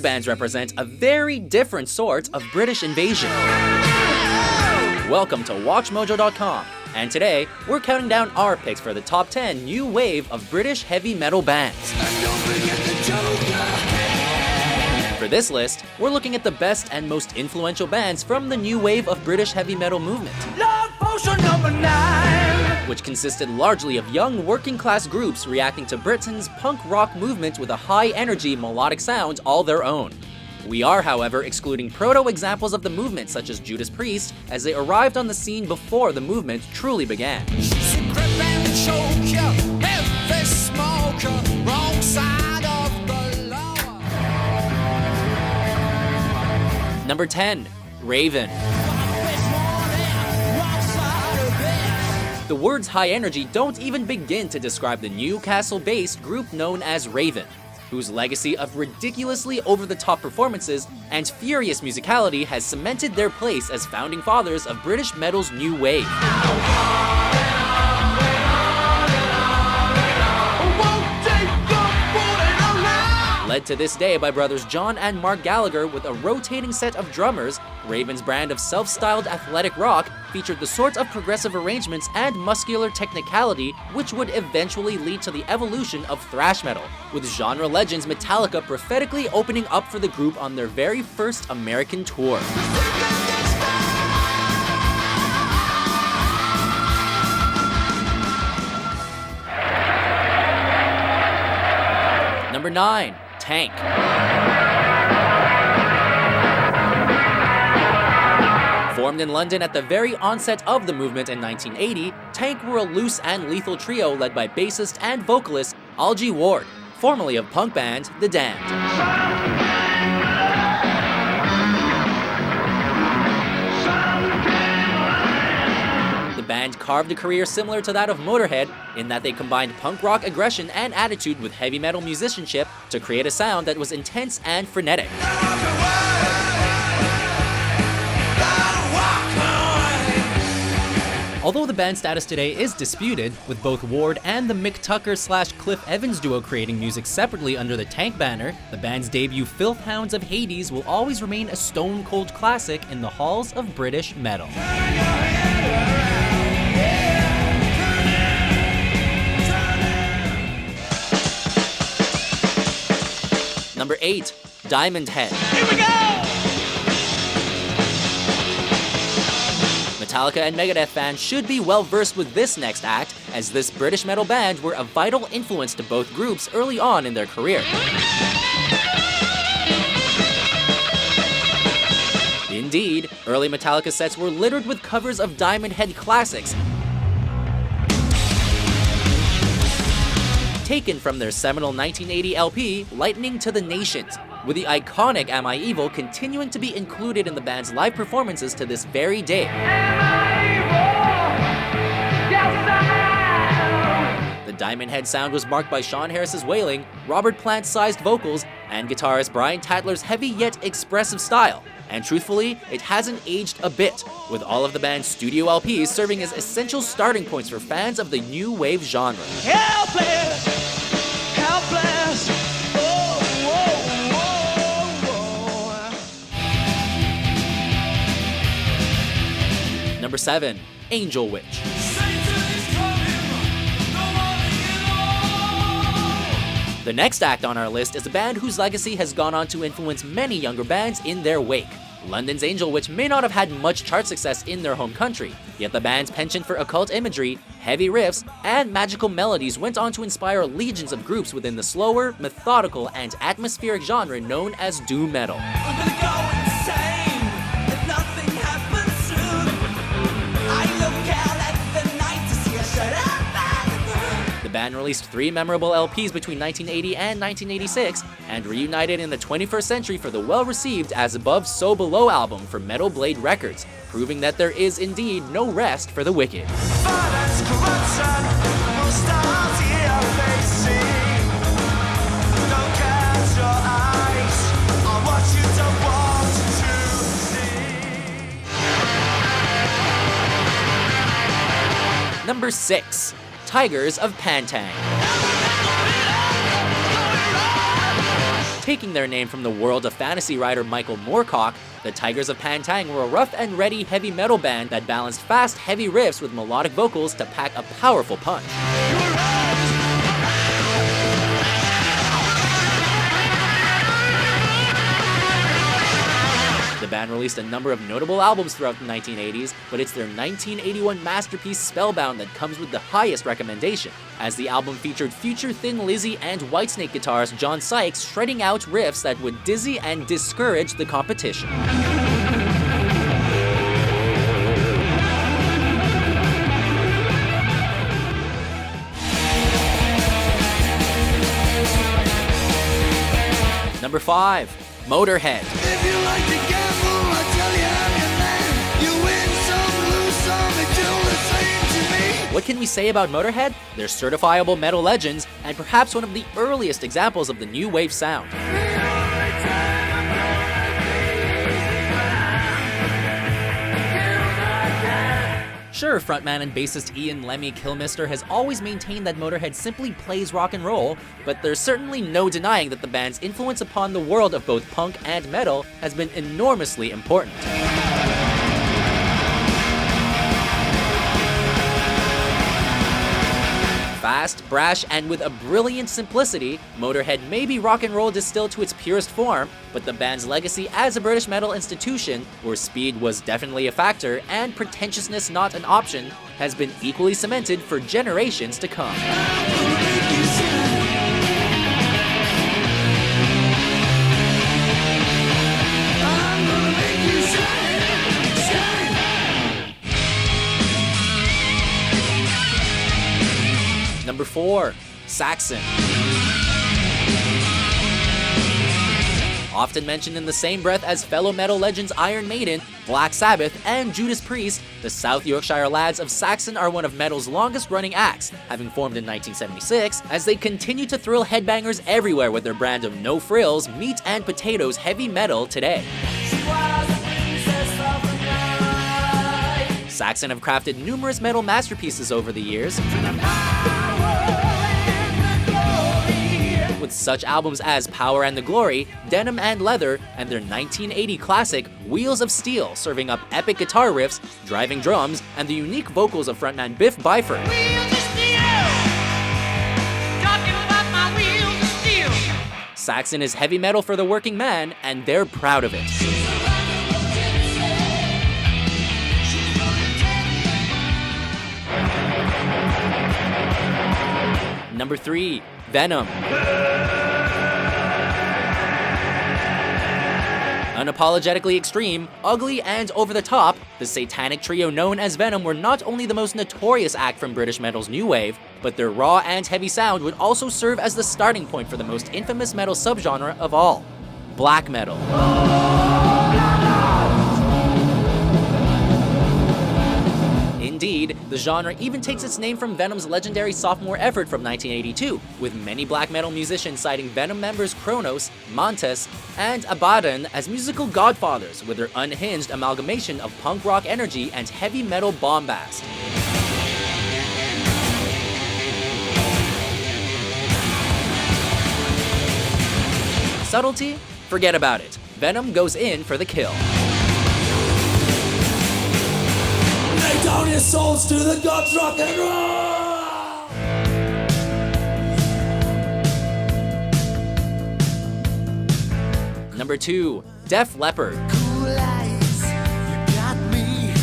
bands represent a very different sort of British invasion. Welcome to WatchMojo.com, and today we're counting down our picks for the top 10 new wave of British heavy metal bands. For this list, we're looking at the best and most influential bands from the new wave of British heavy metal movement, which consisted largely of young working-class groups reacting to Britain's punk rock movement with a high-energy melodic sound all their own. We are, however, excluding proto-examples of the movement such as Judas Priest, as they arrived on the scene before the movement truly began. Number 10. Raven. The words high energy don't even begin to describe the Newcastle-based group known as Raven, whose legacy of ridiculously over-the-top performances and furious musicality has cemented their place as founding fathers of British metal's new wave. Led to this day by brothers John and Mark Gallagher with a rotating set of drummers, Raven's brand of self-styled athletic rock featured the sort of progressive arrangements and muscular technicality which would eventually lead to the evolution of thrash metal, with genre legends Metallica prophetically opening up for the group on their very first American tour. Number 9. Tank. Formed in London at the very onset of the movement in 1980, Tank were a loose and lethal trio led by bassist and vocalist Algie Ward, formerly of punk band The Damned. The band carved a career similar to that of Motorhead in that they combined punk rock aggression and attitude with heavy metal musicianship to create a sound that was intense and frenetic. Although the band's status today is disputed, with both Ward and the Mick Tucker/Cliff Evans duo creating music separately under the Tank banner, the band's debut Filth Hounds of Hades will always remain a stone-cold classic in the halls of British metal. Number 8. Diamond Head. Here we go! Metallica and Megadeth fans should be well versed with this next act, as this British metal band were a vital influence to both groups early on in their career. Indeed, early Metallica sets were littered with covers of Diamond Head classics, taken from their seminal 1980 LP, Lightning to the Nations, with the iconic Am I Evil continuing to be included in the band's live performances to this very day. The Diamond Head sound was marked by Sean Harris's wailing, Robert Plant's sized vocals, and guitarist Brian Tatler's heavy yet expressive style. And truthfully, it hasn't aged a bit, with all of the band's studio LPs serving as essential starting points for fans of the new wave genre. Helpless, helpless, oh, oh, oh, oh. Number 7. Angel Witch. The next act on our list is a band whose legacy has gone on to influence many younger bands in their wake. London's Angel Witch may not have had much chart success in their home country, yet the band's penchant for occult imagery, heavy riffs, and magical melodies went on to inspire legions of groups within the slower, methodical, and atmospheric genre known as doom metal. The band released 3 memorable LPs between 1980 and 1986, and reunited in the 21st century for the well-received As Above, So Below album from Metal Blade Records, proving that there is indeed no rest for the wicked. Number 6. Tigers of Pantang. Taking their name from the world of fantasy writer Michael Moorcock, the Tigers of Pantang were a rough and ready heavy metal band that balanced fast, heavy riffs with melodic vocals to pack a powerful punch. The band released a number of notable albums throughout the 1980s, but it's their 1981 masterpiece Spellbound that comes with the highest recommendation, as the album featured future Thin Lizzy and Whitesnake guitarist John Sykes shredding out riffs that would dizzy and discourage the competition. Number 5. Motorhead. If you like to gamble, I tell you I'm your man. You win some, lose some, it's all the same to me. What can we say about Motorhead? They're certifiable metal legends, and perhaps one of the earliest examples of the new wave sound. Sure, frontman and bassist Ian Lemmy Kilmister has always maintained that Motorhead simply plays rock and roll, but there's certainly no denying that the band's influence upon the world of both punk and metal has been enormously important. Fast, brash, and with a brilliant simplicity, Motorhead may be rock and roll distilled to its purest form, but the band's legacy as a British metal institution, where speed was definitely a factor and pretentiousness not an option, has been equally cemented for generations to come. Number 4. Saxon. Often mentioned in the same breath as fellow metal legends Iron Maiden, Black Sabbath, and Judas Priest, the South Yorkshire lads of Saxon are one of metal's longest-running acts, having formed in 1976, as they continue to thrill headbangers everywhere with their brand of no frills, meat and potatoes heavy metal today. Saxon have crafted numerous metal masterpieces over the years, with such albums as Power and the Glory, Denim and Leather, and their 1980 classic Wheels of Steel, serving up epic guitar riffs, driving drums, and the unique vocals of frontman Biff Byford. Saxon is heavy metal for the working man, and they're proud of it. Number 3. Venom. Unapologetically extreme, ugly, and over the top, the satanic trio known as Venom were not only the most notorious act from British metal's new wave, but their raw and heavy sound would also serve as the starting point for the most infamous metal subgenre of all, black metal. Indeed, the genre even takes its name from Venom's legendary sophomore effort from 1982, with many black metal musicians citing Venom members Kronos, Montes, and Abaddon as musical godfathers with their unhinged amalgamation of punk rock energy and heavy metal bombast. Subtlety? Forget about it. Venom goes in for the kill. Lay down your souls to the gods, rock and roll! Number 2. Def Leppard. Cool eyes, you got me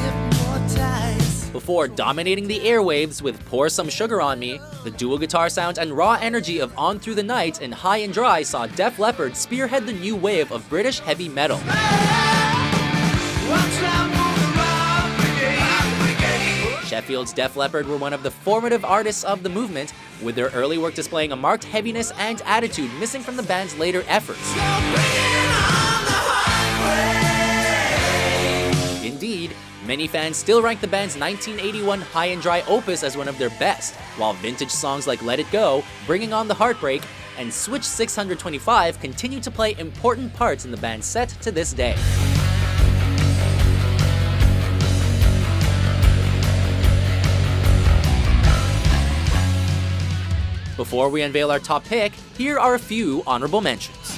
hypnotized. Before dominating the airwaves with Pour Some Sugar on Me, the dual guitar sound and raw energy of On Through the Night and High and Dry saw Def Leppard spearhead the new wave of British heavy metal. Sheffield's Def Leppard were one of the formative artists of the movement, with their early work displaying a marked heaviness and attitude missing from the band's later efforts. Indeed, many fans still rank the band's 1981 High and Dry opus as one of their best, while vintage songs like Let It Go, Bringing on the Heartbreak, and Switch 625 continue to play important parts in the band's set to this day. Before we unveil our top pick, here are a few honorable mentions.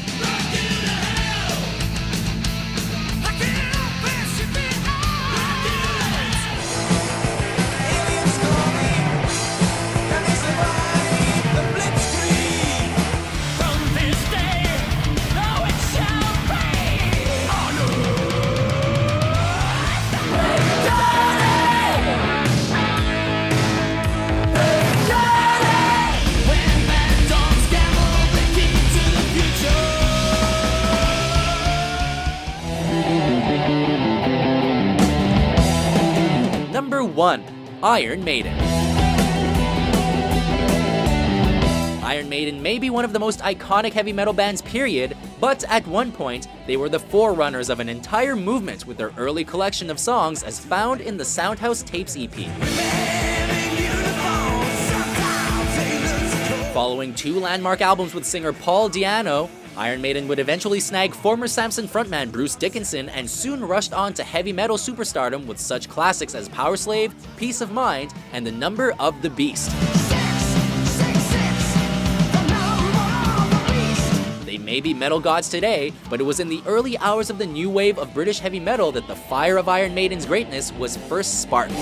Number 1. Iron Maiden. Iron Maiden may be one of the most iconic heavy metal bands period, but at one point, they were the forerunners of an entire movement with their early collection of songs as found in the Soundhouse Tapes EP. Following 2 landmark albums with singer Paul Di'Anno, Iron Maiden would eventually snag former Samson frontman Bruce Dickinson and soon rushed on to heavy metal superstardom with such classics as Powerslave, Peace of Mind, and The Number of the Beast. They may be metal gods today, but it was in the early hours of the new wave of British heavy metal that the fire of Iron Maiden's greatness was first sparked.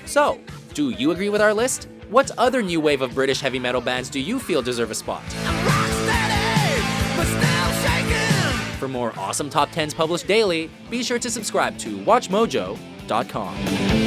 So, do you agree with our list? What other new wave of British heavy metal bands do you feel deserve a spot? For more awesome top 10s published daily, be sure to subscribe to WatchMojo.com.